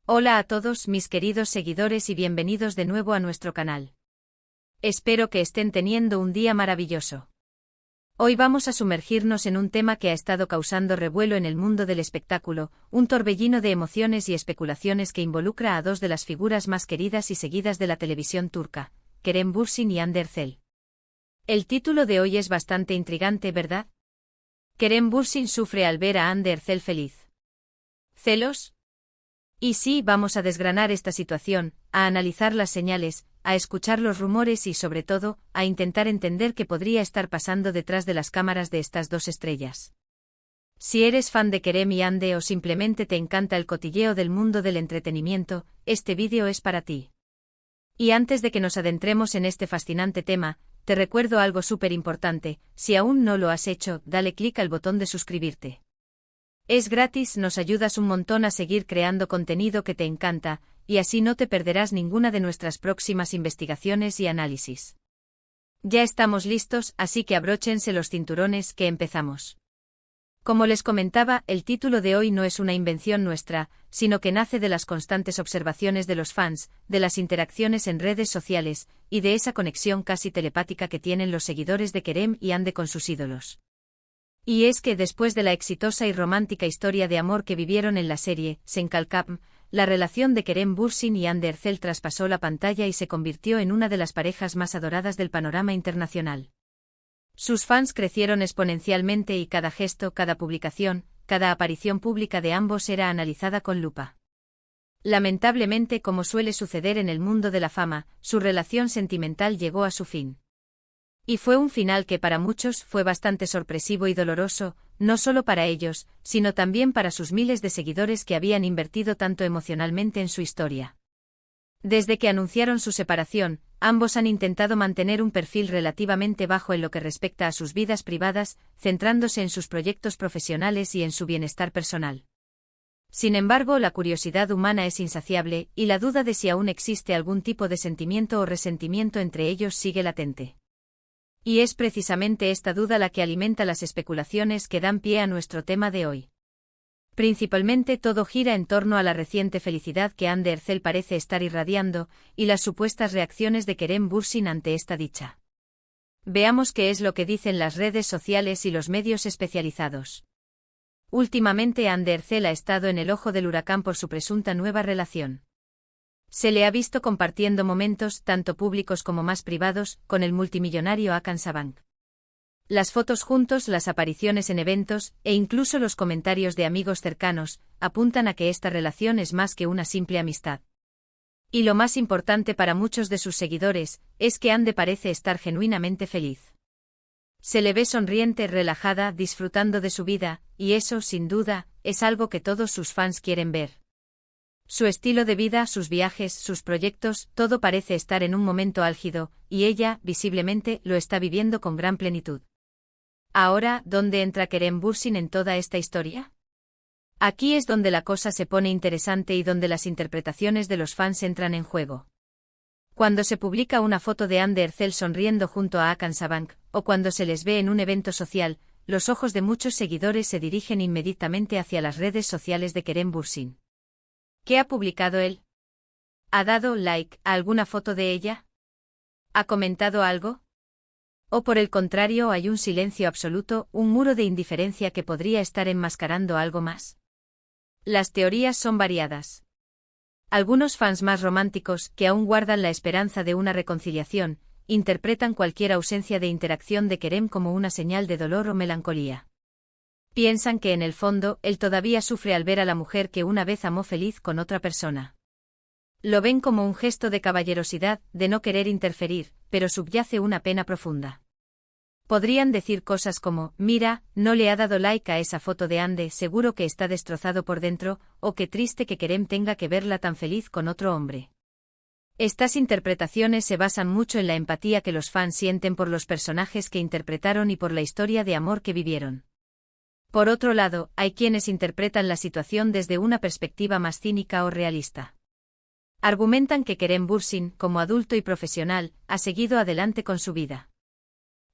Hola a todos mis queridos seguidores y bienvenidos de nuevo a nuestro canal. Espero que estén teniendo un día maravilloso. Hoy vamos a sumergirnos en un tema que ha estado causando revuelo en el mundo del espectáculo, un torbellino de emociones y especulaciones que involucra a dos de las figuras más queridas y seguidas de la televisión turca, Kerem Bürsin y Hande Erçel. El título de hoy es bastante intrigante, ¿verdad? Kerem Bürsin sufre al ver a Hande Erçel feliz. ¿Celos? Y sí, vamos a desgranar esta situación, a analizar las señales, a escuchar los rumores y sobre todo, a intentar entender qué podría estar pasando detrás de las cámaras de estas dos estrellas. Si eres fan de Kerem y Hande o simplemente te encanta el cotilleo del mundo del entretenimiento, este vídeo es para ti. Y antes de que nos adentremos en este fascinante tema, te recuerdo algo súper importante: si aún no lo has hecho, dale clic al botón de suscribirte. Es gratis, nos ayudas un montón a seguir creando contenido que te encanta, y así no te perderás ninguna de nuestras próximas investigaciones y análisis. Ya estamos listos, así que abróchense los cinturones, que empezamos. Como les comentaba, el título de hoy no es una invención nuestra, sino que nace de las constantes observaciones de los fans, de las interacciones en redes sociales, y de esa conexión casi telepática que tienen los seguidores de Kerem y Hande con sus ídolos. Y es que después de la exitosa y romántica historia de amor que vivieron en la serie Sen Kalkam, la relación de Kerem Bürsin y Hande Erçel traspasó la pantalla y se convirtió en una de las parejas más adoradas del panorama internacional. Sus fans crecieron exponencialmente y cada gesto, cada publicación, cada aparición pública de ambos era analizada con lupa. Lamentablemente, como suele suceder en el mundo de la fama, su relación sentimental llegó a su fin. Y fue un final que para muchos fue bastante sorpresivo y doloroso, no solo para ellos, sino también para sus miles de seguidores que habían invertido tanto emocionalmente en su historia. Desde que anunciaron su separación, ambos han intentado mantener un perfil relativamente bajo en lo que respecta a sus vidas privadas, centrándose en sus proyectos profesionales y en su bienestar personal. Sin embargo, la curiosidad humana es insaciable, y la duda de si aún existe algún tipo de sentimiento o resentimiento entre ellos sigue latente. Y es precisamente esta duda la que alimenta las especulaciones que dan pie a nuestro tema de hoy. Principalmente todo gira en torno a la reciente felicidad que Hande Erçel parece estar irradiando, y las supuestas reacciones de Kerem Bürsin ante esta dicha. Veamos qué es lo que dicen las redes sociales y los medios especializados. Últimamente Hande Erçel ha estado en el ojo del huracán por su presunta nueva relación. Se le ha visto compartiendo momentos, tanto públicos como más privados, con el multimillonario Hakan Sabank. Las fotos juntos, las apariciones en eventos, e incluso los comentarios de amigos cercanos, apuntan a que esta relación es más que una simple amistad. Y lo más importante para muchos de sus seguidores, es que Hande parece estar genuinamente feliz. Se le ve sonriente, relajada, disfrutando de su vida, y eso, sin duda, es algo que todos sus fans quieren ver. Su estilo de vida, sus viajes, sus proyectos, todo parece estar en un momento álgido, y ella, visiblemente, lo está viviendo con gran plenitud. Ahora, ¿dónde entra Kerem Bürsin en toda esta historia? Aquí es donde la cosa se pone interesante y donde las interpretaciones de los fans entran en juego. Cuando se publica una foto de Hande Erçel sonriendo junto a Hakan Sabank, o cuando se les ve en un evento social, los ojos de muchos seguidores se dirigen inmediatamente hacia las redes sociales de Kerem Bürsin. ¿Qué ha publicado él? ¿Ha dado like a alguna foto de ella? ¿Ha comentado algo? ¿O por el contrario hay un silencio absoluto, un muro de indiferencia que podría estar enmascarando algo más? Las teorías son variadas. Algunos fans más románticos, que aún guardan la esperanza de una reconciliación, interpretan cualquier ausencia de interacción de Kerem como una señal de dolor o melancolía. Piensan que en el fondo, él todavía sufre al ver a la mujer que una vez amó feliz con otra persona. Lo ven como un gesto de caballerosidad, de no querer interferir, pero subyace una pena profunda. Podrían decir cosas como: mira, no le ha dado like a esa foto de Hande, seguro que está destrozado por dentro, o qué triste que Kerem tenga que verla tan feliz con otro hombre. Estas interpretaciones se basan mucho en la empatía que los fans sienten por los personajes que interpretaron y por la historia de amor que vivieron. Por otro lado, hay quienes interpretan la situación desde una perspectiva más cínica o realista. Argumentan que Kerem Bürsin, como adulto y profesional, ha seguido adelante con su vida.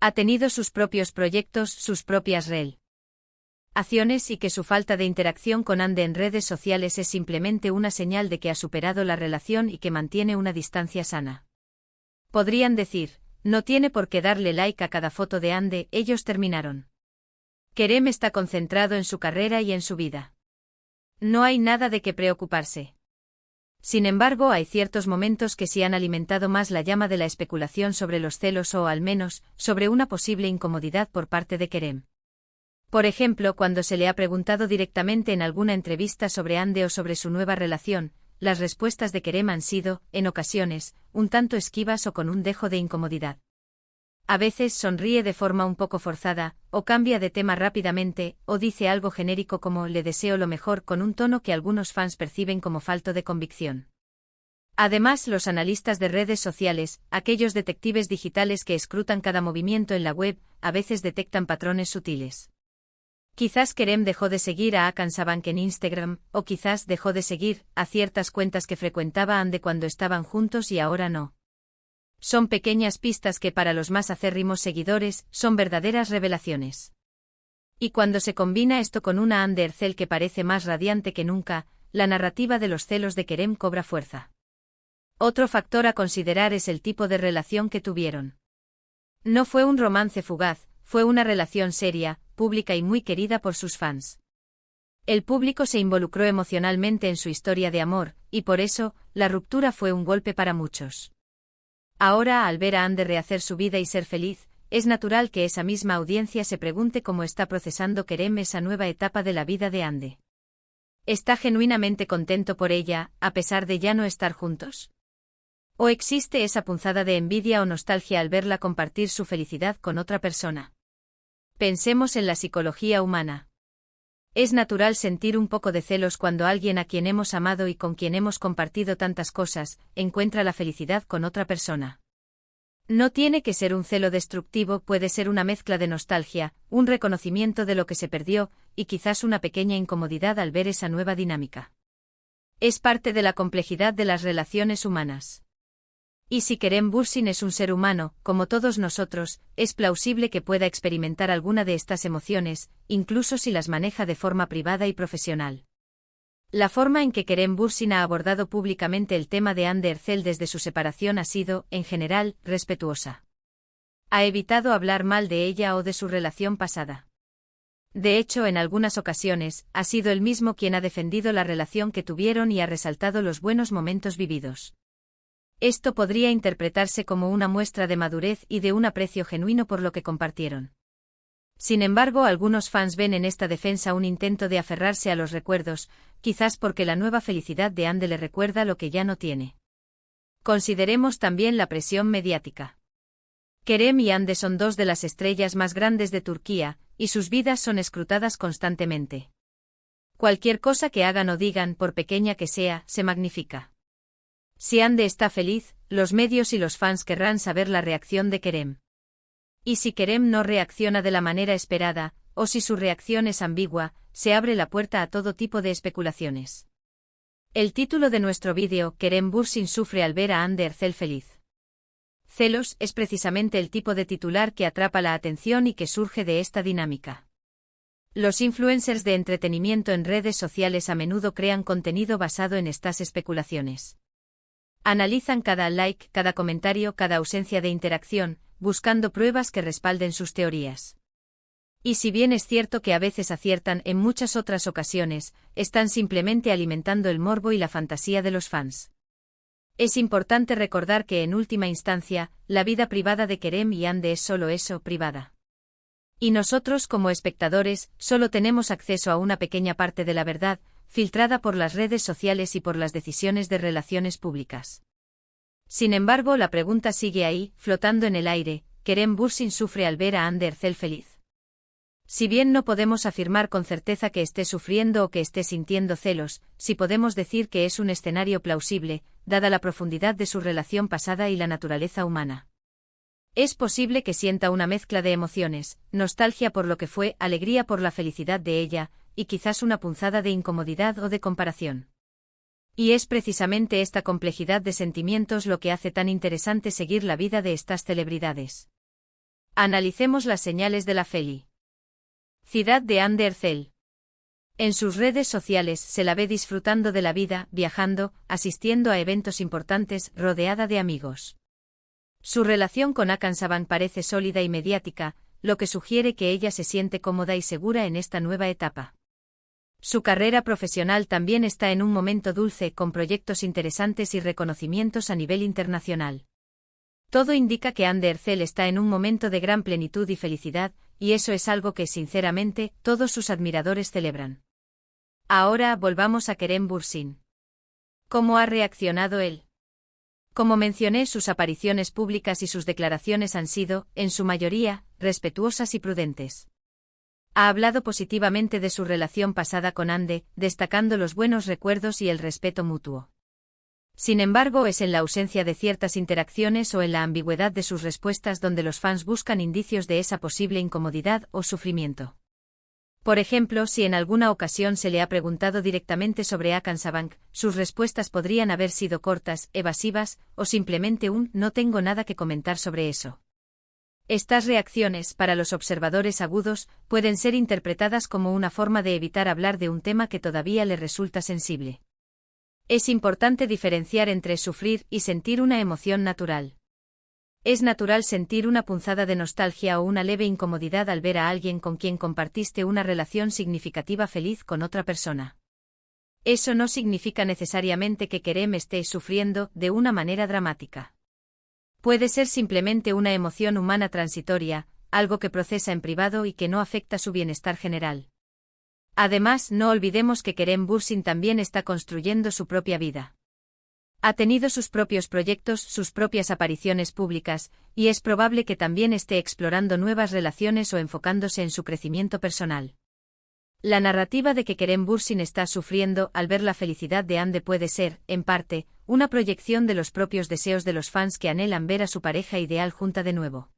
Ha tenido sus propios proyectos, sus propias rel. acciones y que su falta de interacción con Ande en redes sociales es simplemente una señal de que ha superado la relación y que mantiene una distancia sana. Podrían decir, no tiene por qué darle like a cada foto de Ande, ellos terminaron. Kerem está concentrado en su carrera y en su vida. No hay nada de qué preocuparse. Sin embargo, hay ciertos momentos que sí han alimentado más la llama de la especulación sobre los celos o, al menos, sobre una posible incomodidad por parte de Kerem. Por ejemplo, cuando se le ha preguntado directamente en alguna entrevista sobre Ande o sobre su nueva relación, las respuestas de Kerem han sido, en ocasiones, un tanto esquivas o con un dejo de incomodidad. A veces sonríe de forma un poco forzada, o cambia de tema rápidamente, o dice algo genérico como «le deseo lo mejor» con un tono que algunos fans perciben como falto de convicción. Además, los analistas de redes sociales, aquellos detectives digitales que escrutan cada movimiento en la web, a veces detectan patrones sutiles. Quizás Kerem dejó de seguir a Hakan Sabank en Instagram, o quizás dejó de seguir a ciertas cuentas que frecuentaba Ande cuando estaban juntos y ahora no. Son pequeñas pistas que para los más acérrimos seguidores son verdaderas revelaciones. Y cuando se combina esto con una Ande Ercel que parece más radiante que nunca, la narrativa de los celos de Kerem cobra fuerza. Otro factor a considerar es el tipo de relación que tuvieron. No fue un romance fugaz, fue una relación seria, pública y muy querida por sus fans. El público se involucró emocionalmente en su historia de amor, y por eso, la ruptura fue un golpe para muchos. Ahora, al ver a Ande rehacer su vida y ser feliz, es natural que esa misma audiencia se pregunte cómo está procesando Kerem esa nueva etapa de la vida de Ande. ¿Está genuinamente contento por ella, a pesar de ya no estar juntos? ¿O existe esa punzada de envidia o nostalgia al verla compartir su felicidad con otra persona? Pensemos en la psicología humana. Es natural sentir un poco de celos cuando alguien a quien hemos amado y con quien hemos compartido tantas cosas, encuentra la felicidad con otra persona. No tiene que ser un celo destructivo, puede ser una mezcla de nostalgia, un reconocimiento de lo que se perdió, y quizás una pequeña incomodidad al ver esa nueva dinámica. Es parte de la complejidad de las relaciones humanas. Y si Kerem Bürsin es un ser humano, como todos nosotros, es plausible que pueda experimentar alguna de estas emociones, incluso si las maneja de forma privada y profesional. La forma en que Kerem Bürsin ha abordado públicamente el tema de Hande Erçel desde su separación ha sido, en general, respetuosa. Ha evitado hablar mal de ella o de su relación pasada. De hecho, en algunas ocasiones, ha sido él mismo quien ha defendido la relación que tuvieron y ha resaltado los buenos momentos vividos. Esto podría interpretarse como una muestra de madurez y de un aprecio genuino por lo que compartieron. Sin embargo, algunos fans ven en esta defensa un intento de aferrarse a los recuerdos, quizás porque la nueva felicidad de Hande le recuerda lo que ya no tiene. Consideremos también la presión mediática. Kerem y Hande son dos de las estrellas más grandes de Turquía, y sus vidas son escrutadas constantemente. Cualquier cosa que hagan o digan, por pequeña que sea, se magnifica. Si Hande está feliz, los medios y los fans querrán saber la reacción de Kerem. Y si Kerem no reacciona de la manera esperada, o si su reacción es ambigua, se abre la puerta a todo tipo de especulaciones. El título de nuestro vídeo, Kerem Bürsin sufre al ver a Hande Erçel feliz. Celos es precisamente el tipo de titular que atrapa la atención y que surge de esta dinámica. Los influencers de entretenimiento en redes sociales a menudo crean contenido basado en estas especulaciones. Analizan cada like, cada comentario, cada ausencia de interacción, buscando pruebas que respalden sus teorías. Y si bien es cierto que a veces aciertan, en muchas otras ocasiones, están simplemente alimentando el morbo y la fantasía de los fans. Es importante recordar que en última instancia, la vida privada de Kerem y Hande es solo eso, privada. Y nosotros como espectadores, solo tenemos acceso a una pequeña parte de la verdad, filtrada por las redes sociales y por las decisiones de relaciones públicas. Sin embargo, la pregunta sigue ahí, flotando en el aire: ¿Kerem Bürsin sufre al ver a Hande Erçel feliz? Si bien no podemos afirmar con certeza que esté sufriendo o que esté sintiendo celos, sí podemos decir que es un escenario plausible, dada la profundidad de su relación pasada y la naturaleza humana. Es posible que sienta una mezcla de emociones, nostalgia por lo que fue, alegría por la felicidad de ella, y quizás una punzada de incomodidad o de comparación. Y es precisamente esta complejidad de sentimientos lo que hace tan interesante seguir la vida de estas celebridades. Analicemos las señales de la Feli. Ciudad de Ande Ercel. En sus redes sociales se la ve disfrutando de la vida, viajando, asistiendo a eventos importantes, rodeada de amigos. Su relación con Hakan Saban parece sólida y mediática, lo que sugiere que ella se siente cómoda y segura en esta nueva etapa. Su carrera profesional también está en un momento dulce, con proyectos interesantes y reconocimientos a nivel internacional. Todo indica que Ande Ercel está en un momento de gran plenitud y felicidad, y eso es algo que, sinceramente, todos sus admiradores celebran. Ahora volvamos a Kerem Bürsin. ¿Cómo ha reaccionado él? Como mencioné, sus apariciones públicas y sus declaraciones han sido, en su mayoría, respetuosas y prudentes. Ha hablado positivamente de su relación pasada con Ande, destacando los buenos recuerdos y el respeto mutuo. Sin embargo, es en la ausencia de ciertas interacciones o en la ambigüedad de sus respuestas donde los fans buscan indicios de esa posible incomodidad o sufrimiento. Por ejemplo, si en alguna ocasión se le ha preguntado directamente sobre Hakan Saban, sus respuestas podrían haber sido cortas, evasivas, o simplemente un «no tengo nada que comentar sobre eso». Estas reacciones, para los observadores agudos, pueden ser interpretadas como una forma de evitar hablar de un tema que todavía le resulta sensible. Es importante diferenciar entre sufrir y sentir una emoción natural. Es natural sentir una punzada de nostalgia o una leve incomodidad al ver a alguien con quien compartiste una relación significativa feliz con otra persona. Eso no significa necesariamente que Kerem esté sufriendo de una manera dramática. Puede ser simplemente una emoción humana transitoria, algo que procesa en privado y que no afecta su bienestar general. Además, no olvidemos que Kerem Bürsin también está construyendo su propia vida. Ha tenido sus propios proyectos, sus propias apariciones públicas, y es probable que también esté explorando nuevas relaciones o enfocándose en su crecimiento personal. La narrativa de que Kerem Bürsin está sufriendo al ver la felicidad de Ande puede ser, en parte, una proyección de los propios deseos de los fans que anhelan ver a su pareja ideal junta de nuevo.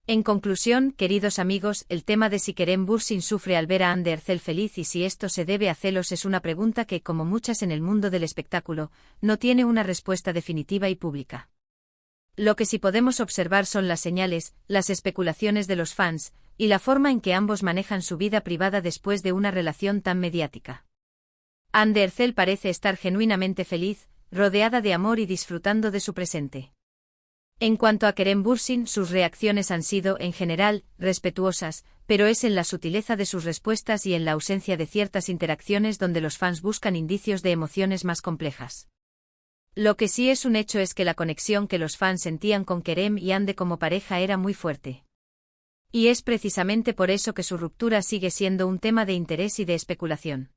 En conclusión, queridos amigos, el tema de si Kerem Bürsin sufre al ver a Ande Ercel feliz y si esto se debe a celos es una pregunta que, como muchas en el mundo del espectáculo, no tiene una respuesta definitiva y pública. Lo que sí podemos observar son las señales, las especulaciones de los fans, y la forma en que ambos manejan su vida privada después de una relación tan mediática. Ande Ercel parece estar genuinamente feliz, rodeada de amor y disfrutando de su presente. En cuanto a Kerem Bürsin, sus reacciones han sido, en general, respetuosas, pero es en la sutileza de sus respuestas y en la ausencia de ciertas interacciones donde los fans buscan indicios de emociones más complejas. Lo que sí es un hecho es que la conexión que los fans sentían con Kerem y Ande como pareja era muy fuerte. Y es precisamente por eso que su ruptura sigue siendo un tema de interés y de especulación.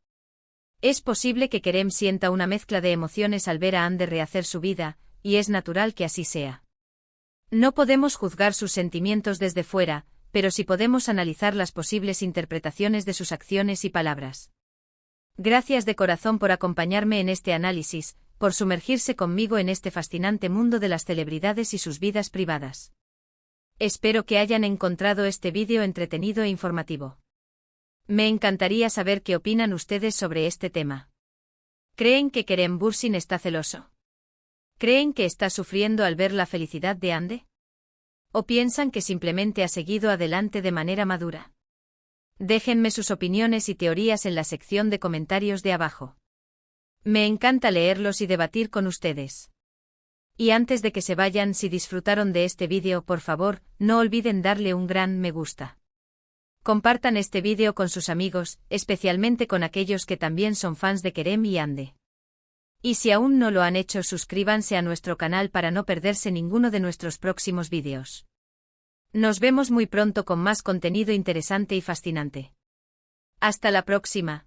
Es posible que Kerem sienta una mezcla de emociones al ver a Ande rehacer su vida, y es natural que así sea. No podemos juzgar sus sentimientos desde fuera, pero sí podemos analizar las posibles interpretaciones de sus acciones y palabras. Gracias de corazón por acompañarme en este análisis, por sumergirse conmigo en este fascinante mundo de las celebridades y sus vidas privadas. Espero que hayan encontrado este vídeo entretenido e informativo. Me encantaría saber qué opinan ustedes sobre este tema. ¿Creen que Kerem Bürsin está celoso? ¿Creen que está sufriendo al ver la felicidad de Ande? ¿O piensan que simplemente ha seguido adelante de manera madura? Déjenme sus opiniones y teorías en la sección de comentarios de abajo. Me encanta leerlos y debatir con ustedes. Y antes de que se vayan, si disfrutaron de este vídeo, por favor, no olviden darle un gran me gusta. Compartan este vídeo con sus amigos, especialmente con aquellos que también son fans de Kerem y Ande. Y si aún no lo han hecho, suscríbanse a nuestro canal para no perderse ninguno de nuestros próximos vídeos. Nos vemos muy pronto con más contenido interesante y fascinante. Hasta la próxima.